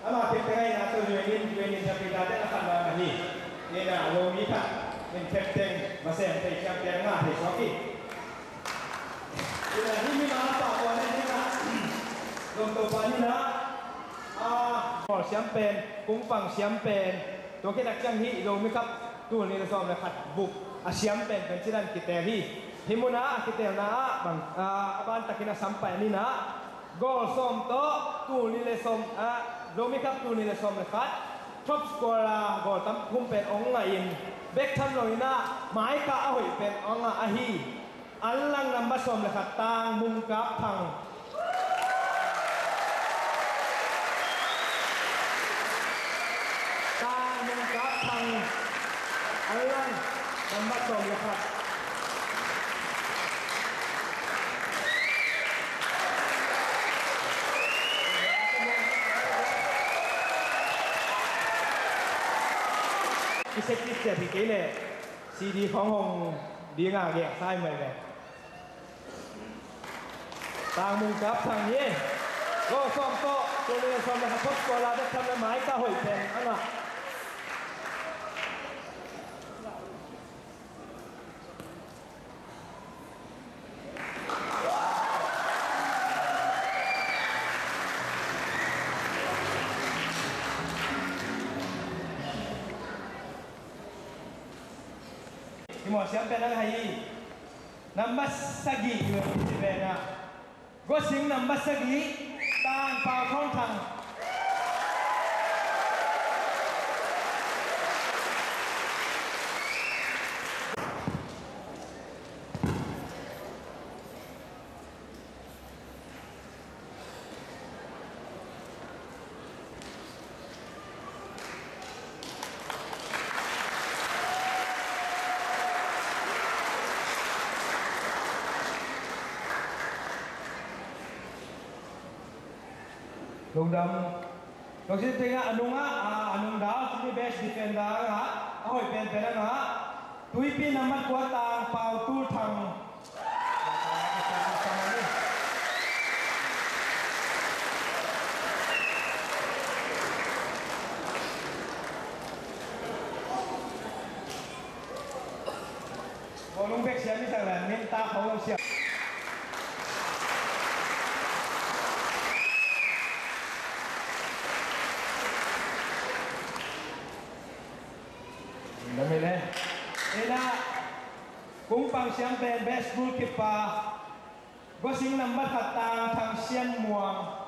ama pekay na to yunin sabi dati na kanda ni na lomi ka in captain masem tay champion nga hey soki ina himi ma pa ko na ni na lom to pa ni na champion kung pang champion to ke dak chang hi lomi kap tu ni la som la khat buk a champion kan chiran kite hi himuna kite na bang aban takina sampai ni na gol som to tu ni le som lomi kap tu ni le som le khat top scorer gol tam kum pen ong nga in back tham loi na mai ka a hoi pen ong nga a hi an lang number som le khat tang mum kap thang tang mum kap thang an lang number som le khat Executive เจ็ดที่กี้เลยซีดีของหงดีงามแยกซ้ายมือเลยทางมุมกับทางนี้ก็ซ้อมโต๊ะตัวนี้ซ้อมนะครับทบตัวเราจะทำละไม้ก็ห่วยแทนอันน่ะImo siapa nak hai number sagi yo sibena go sing number sagi tang pau thong thang Lung dam, lung si tengah anung dah sini best defender ahoy pen tuipi nama kuatang pau tu thang. Lung bek siapa ni sangat minta kau siap. Dami le. Ina kung pang champion best goalkeeper gosing number hatang thang sian muang.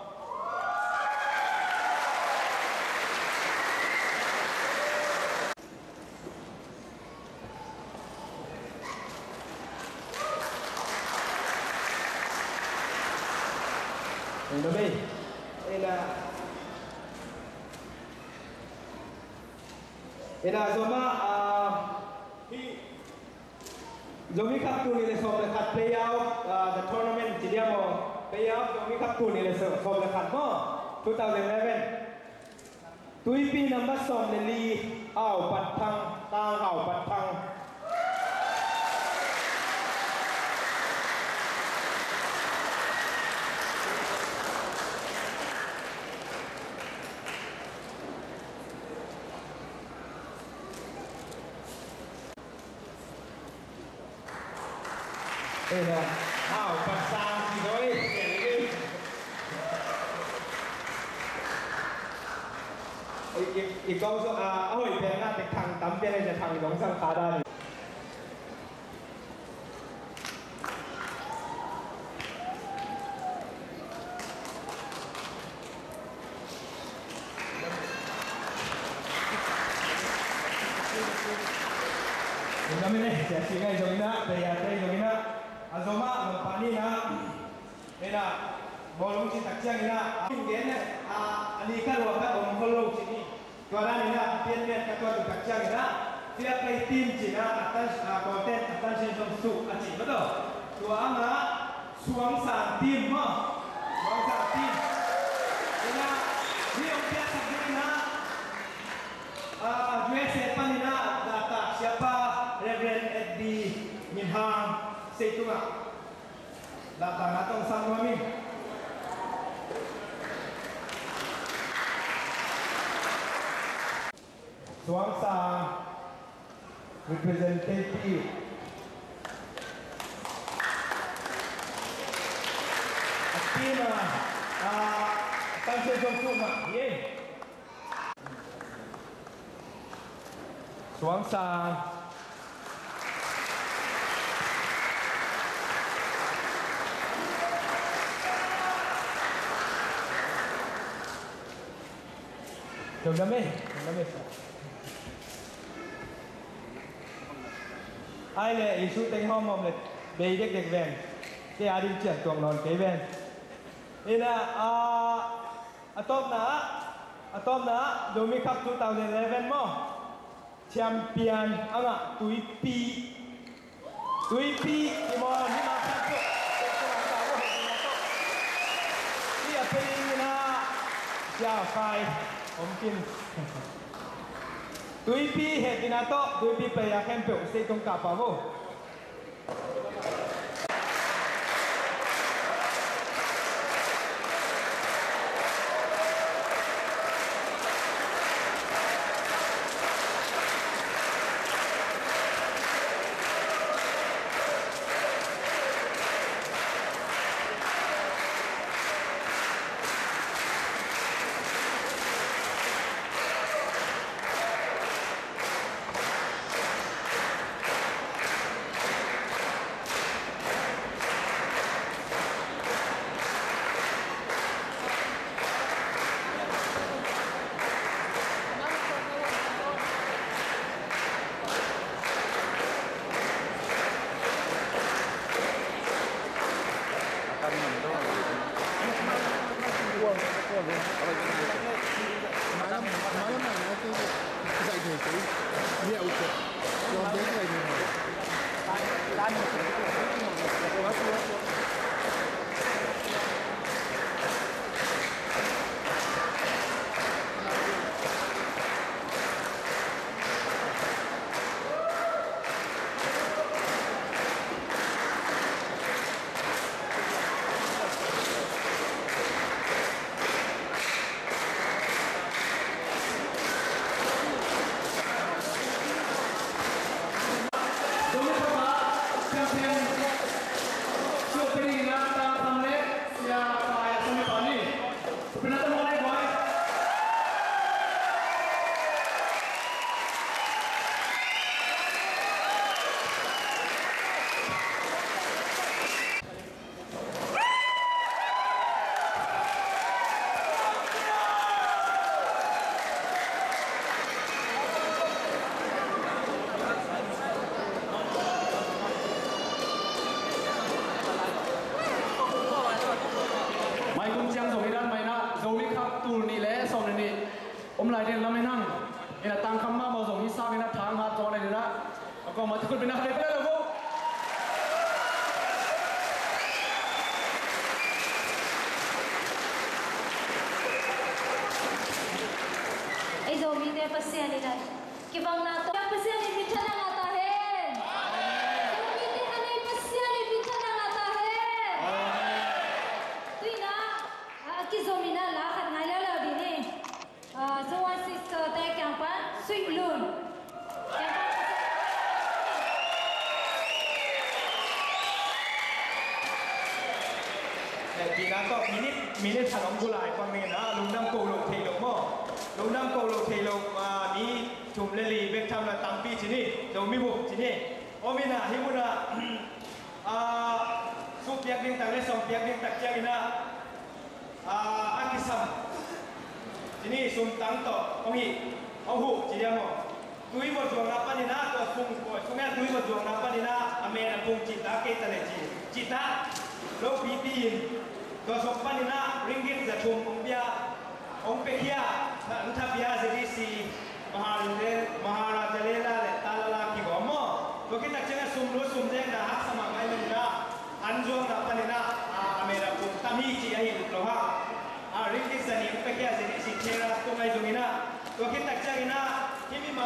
Dami. Ina zoma Zomi Cup tu ni le som le kat play out the tournament ji dia mo play out Zomi Cup tu ni le som le kat mo 2011 tuipi number som le li au pat thang tang au pat thang Ina, pasang si Doi,อีกกองส่วนเอาอีกเป็นหน้าเด็กทางตั้มเป็นจะทางของสังขาได้ยังไม่ได้เสียสิ่งไอ้ตรงนี้นะแต่อย่าใจตรงนี้นะอาโซมาลงปานี่นะนี่นะบอลลงที่ตักเชียงนี่นะยิ่งเด่นเนี่ยอันนี้ก็รวมกับองค์พลงที่นี่ตัวนั้นนี่นะเปลี่ยนเปลี่ยนกับตัวตักเชียงนี่นะที่เราไปทีมจีน่ะอัตราคอนเทนต์อัตราเชิงสุขอาชีพก็ตัวตัวอามาสวงสามทีมมั้งสวงสามทีมนี่นะที่องค์เพียรสักนิดนะUSA panina data siapa Reverend Eddie Minhang Setunga data natong sang kami Suangsang representative Atina Tansi Jongkuma ye Suangsang Jom Damai ai lệ isu tên mong mong lệ bề đếch đếch vẹn cái ai đi chuyển tuồng nón kế vẹn nên là atom na Domi Cup 2011 mo champion ang tui pi di mo ni ma sa ko ni apa ini na ya fai mungkin tui pi het dinato tui pi player campel stay tong kapa mo minit thằng ông lại quan mình á lùng đâm cầu lục thì lục mò lùng đâm cầu lục thì lục mà ní chùm lên lì bên trong là tam pi chỉ đi rồi mi bục chỉ đi ôm mình à hi muốn suốt biếc điên tặng lên sòng biếc điên tặng chơi na akisam chỉ đi sum tăng to ông hi ông hụ chỉ đi mò túi một chuồng napa đi na to phung của chúng em túi một chuồng napa đi na ame là phung chỉ ta cây ta này chỉ ta lâu pi piตัวสมบัติน่ะริงกิตจะชมองเบียองเปียนั่นทับยาสิริสีมหาราชเลล่าเลตาลาคิบอมตัวกิตจังสุ่มรู้สุ่มเจงนะฮักสมัครไม่เป็นนะอันจวงนะปนินะอเมริกุตามีจีไอหินโลหะริงกิตจะนี่องเปียสิริสีเชราตัวไงจุงินะตัวกิตจังนะที่มีมา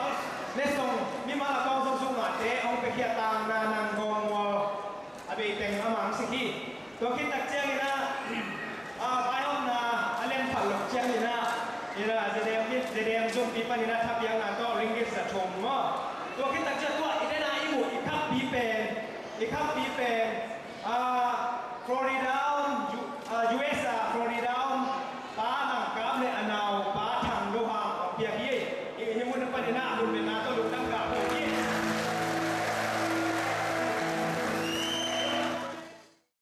เลสงมีมาละกองสงสุงอ่ะเตองเปียตางนานังกองวออเบเต็งอามังสิกีตัวคิดตักเจ้านี่นะไปห้องนะเล่นผัดหลอกเจ้านี่นะนี่นะเจเดียมจุ่มปีปันนี่นะทับยังนะก็ริงเก ชงเนาะตัวคิดตักเชื่อตัวอีได้นาอีหมูอีคับบีเป็นอีคับบีเป็นฟลอริดาUS ฟลอริดาป้าหนังกับเลยอนาวป้าทางโลหะเปียกยี่อีกยังมุ่งไปในหน้ามุ่งเป็นหน้าตัว